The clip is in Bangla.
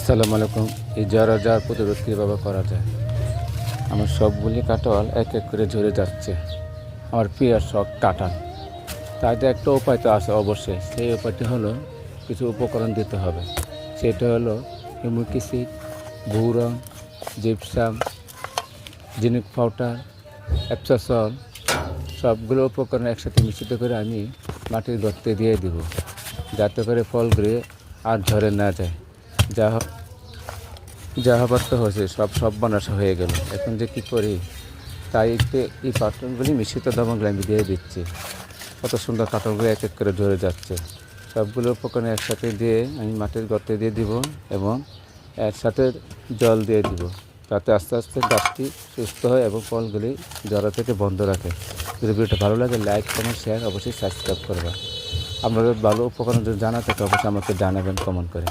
আসসালামু আলাইকুম। এই জ্বর আর জ্বর প্রতিরোধ কীভাবে করা যায়? আমার সবগুলি কাঁঠাল এক এক করে ঝরে যাচ্ছে। আমার প্রিয় শখ কাঁঠাল। তাতে একটা উপায় তো আছে অবশ্যই। সেই উপায়টি হলো কিছু উপকরণ দিতে হবে। সেটা হলো humic acid, boron, gypsum, zinc powder, Epsom salt, সবগুলো উপকরণ একসাথে মিশ্রিত করে আমি মাটির গর্তে দিয়ে দিব, যাতে করে ফলগুলি আর ঝরে না যায়। যা যা হবার তো হয়েছে, সব বানাসা হয়ে গেল। এখন যে কী করি, তাই একটু এই পাথরগুলি মিশ্রিত দ্রবণগুলো আমি দিয়ে দিচ্ছি। কত সুন্দর কাঁঠালগুলো এক এক করে ঝরে যাচ্ছে। সবগুলো উপকরণ একসাথে দিয়ে আমি মাটির গর্তে দিয়ে দিব এবং এর সাথে জল দিয়ে দিব, যাতে আস্তে আস্তে গাছটি সুস্থ হয় এবং ফলগুলি ঝরা থেকে বন্ধ রাখে। যদি ভিডিওটা ভালো লাগে, লাইক, কমেন্ট, শেয়ার, অবশ্যই সাবস্ক্রাইব করবা। আপনাদের ভালো উপকরণ যদি জানা থাকে অবশ্যই আমাকে জানাবেন কমেন্ট করে।